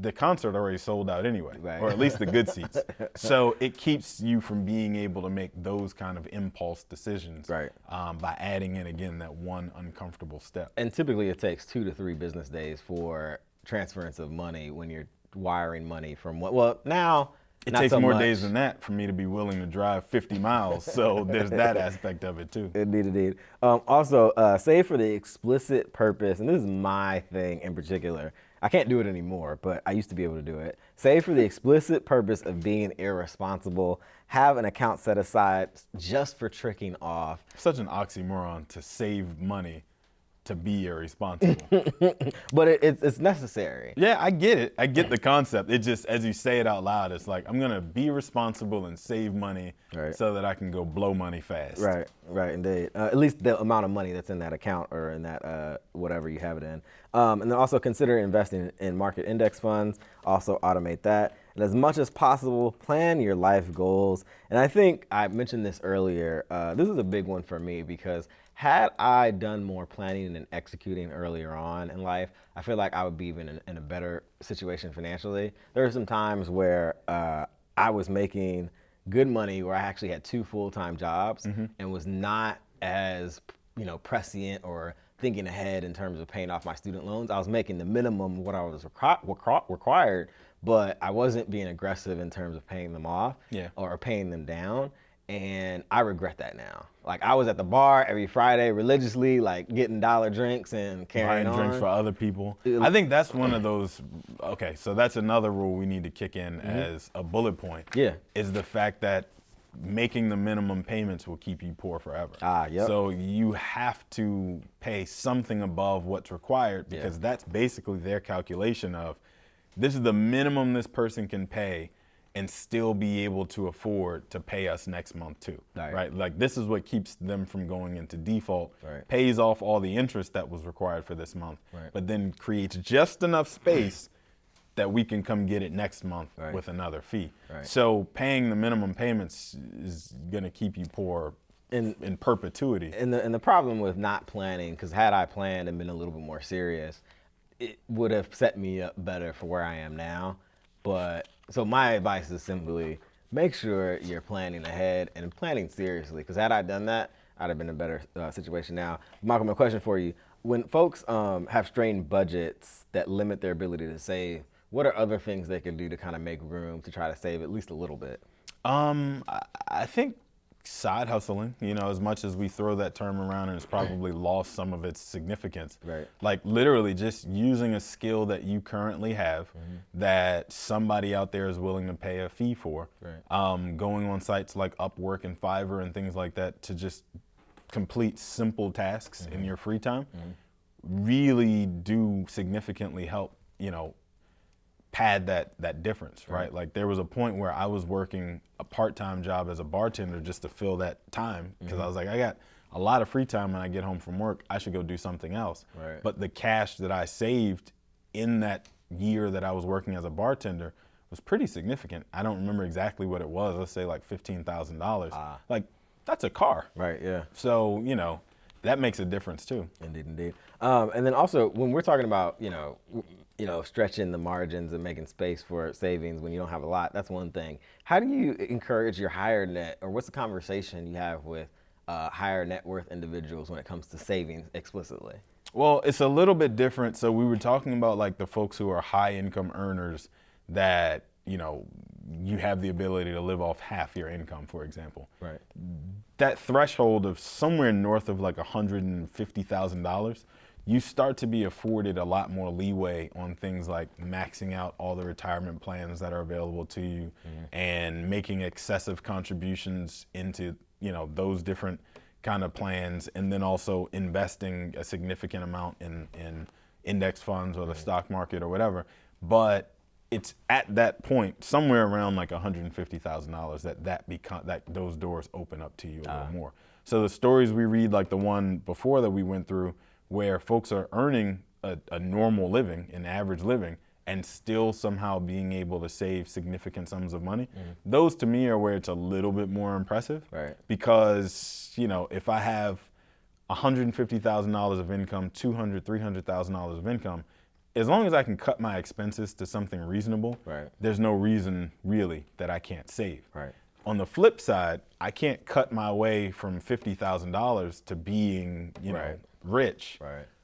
the concert already sold out anyway, or at least the good seats. So it keeps you from being able to make those kind of impulse decisions by adding in, again, that one uncomfortable step. And typically it takes 2 to 3 business days for transference of money when you're wiring money from now. It takes more days than that for me to be willing to drive 50 miles. So there's that aspect of it too. Indeed. Also, save for the explicit purpose, and this is my thing in particular. I can't do it anymore, but I used to be able to do it. Save for the explicit purpose of being irresponsible. Have an account set aside just for tricking off. Such an oxymoron to save money to be irresponsible. But it's necessary. Yeah, I get it. I get the concept. It just, as you say it out loud, it's like, I'm going to be responsible and save money so that I can go blow money fast. Right, indeed. At least the amount of money that's in that account or in that whatever you have it in. And then also consider investing in market index funds. Also automate that. And as much as possible, plan your life goals. And I think I mentioned this earlier. This is a big one for me because had I done more planning and executing earlier on in life, I feel like I would be even in a better situation financially. There were some times where I was making good money where I actually had 2 full-time jobs and was not as prescient or thinking ahead in terms of paying off my student loans. I was making the minimum of what I was required, but I wasn't being aggressive in terms of paying them off or paying them down. And I regret that now. Like, I was at the bar every Friday religiously, like getting dollar drinks and carrying on. Buying drinks for other people. I think that's one of those, okay, so that's another rule we need to kick in as a bullet point. Is the fact that making the minimum payments will keep you poor forever. Yep. So you have to pay something above what's required, because that's basically their calculation of, this is the minimum this person can pay and still be able to afford to pay us next month too, right? Like, this is what keeps them from going into default, pays off all the interest that was required for this month, but then creates just enough space that we can come get it next month with another fee. So paying the minimum payments is gonna keep you poor in perpetuity. And the problem with not planning, because had I planned and been a little bit more serious, it would have set me up better for where I am now. But so my advice is simply make sure you're planning ahead and planning seriously, because had I done that, I'd have been in a better situation now. Michael, my question for you: when folks have strained budgets that limit their ability to save, what are other things they can do to kind of make room to try to save at least a little bit? I think side hustling, as much as we throw that term around and it's probably lost some of its significance. Like, literally just using a skill that you currently have that somebody out there is willing to pay a fee for. Going on sites like Upwork and Fiverr and things like that to just complete simple tasks in your free time really do significantly help, pad that difference, right? Like, there was a point where I was working a part-time job as a bartender just to fill that time, because I was like, I got a lot of free time when I get home from work, I should go do something else. But the cash that I saved in that year that I was working as a bartender was pretty significant. I don't remember exactly what it was. Let's say like $15,000. Like, that's a car. So, that makes a difference too. Indeed. And then also, when we're talking about, stretching the margins and making space for savings when you don't have a lot, that's one thing. How do you encourage your higher net, or what's the conversation you have with higher net worth individuals when it comes to savings explicitly? Well, it's a little bit different. So we were talking about like the folks who are high income earners that, you have the ability to live off half your income, for example. That threshold of somewhere north of like $150,000, you start to be afforded a lot more leeway on things like maxing out all the retirement plans that are available to you and making excessive contributions into, those different kind of plans, and then also investing a significant amount in index funds or the stock market or whatever. But it's at that point, somewhere around like $150,000, that those doors open up to you a little more. So the stories we read, like the one before that we went through, where folks are earning a normal living, an average living, and still somehow being able to save significant sums of money, those to me are where it's a little bit more impressive. Because, if I have $150,000 of income, $200,000, $300,000 of income, as long as I can cut my expenses to something reasonable, there's no reason really that I can't save. On the flip side, I can't cut my way from $50,000 to being, rich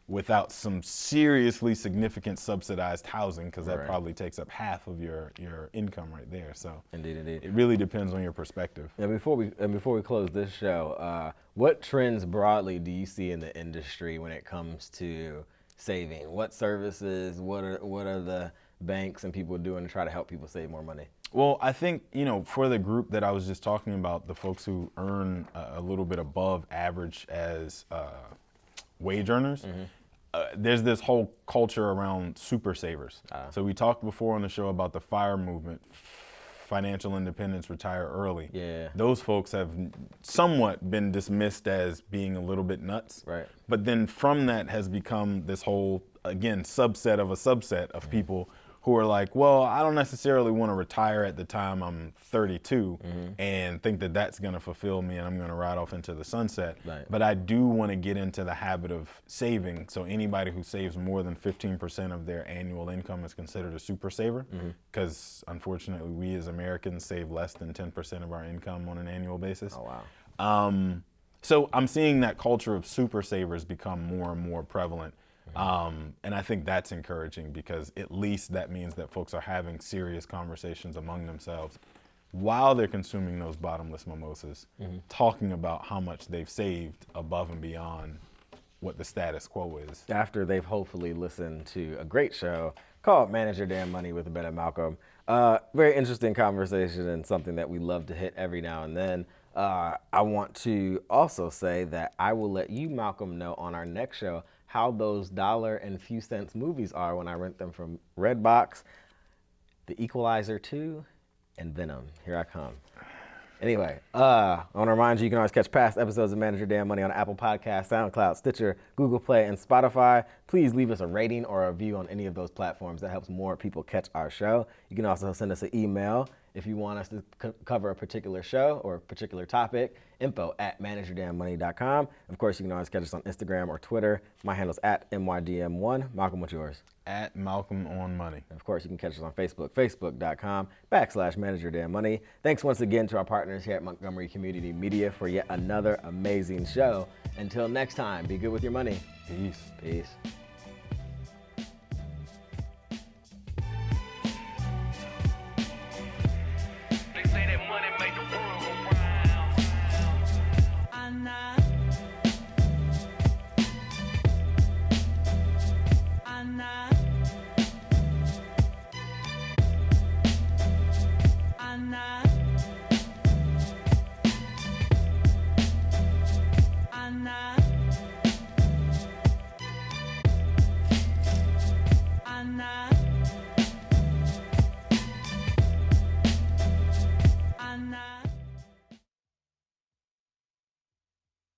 without some seriously significant subsidized housing, because that probably takes up half of your income right there. So Indeed. It really depends on your perspective. Now, before we close this show, what trends broadly do you see in the industry when it comes to saving? What services, what are the banks and people doing to try to help people save more money? Well, I think, for the group that I was just talking about, the folks who earn a little bit above average as wage earners, there's this whole culture around super savers. So we talked before on the show about the FIRE movement, financial independence, retire early. Those folks have somewhat been dismissed as being a little bit nuts. But then from that has become this whole, again, subset of a subset of people who are like, well, I don't necessarily want to retire at the time I'm 32 and think that that's going to fulfill me and I'm going to ride off into the sunset. But I do want to get into the habit of saving. So anybody who saves more than 15% of their annual income is considered a super saver, because unfortunately we as Americans save less than 10% of our income on an annual basis. So I'm seeing that culture of super savers become more and more prevalent. And I think that's encouraging, because at least that means that folks are having serious conversations among themselves while they're consuming those bottomless mimosas, talking about how much they've saved above and beyond what the status quo is. After they've hopefully listened to a great show called Manage Your Damn Money with Ben and Malcolm. Very interesting conversation and something that we love to hit every now and then. I want to also say that I will let you, Malcolm, know on our next show how those dollar and few cents movies are when I rent them from Redbox, The Equalizer 2, and Venom. Here I come. Anyway, I want to remind you can always catch past episodes of Manage Your Damn Money on Apple Podcasts, SoundCloud, Stitcher, Google Play, and Spotify. Please leave us a rating or a review on any of those platforms. That helps more people catch our show. You can also send us an email if you want us to cover a particular show or a particular topic, info@manageyourdamnmoney.com. Of course, you can always catch us on Instagram or Twitter. My handle's @MYDM1. Malcolm, what's yours? @MalcolmOnMoney. Of course, you can catch us on Facebook, facebook.com/manageyourdamnmoney. Thanks once again to our partners here at Montgomery Community Media for yet another amazing show. Until next time, be good with your money. Peace. Peace.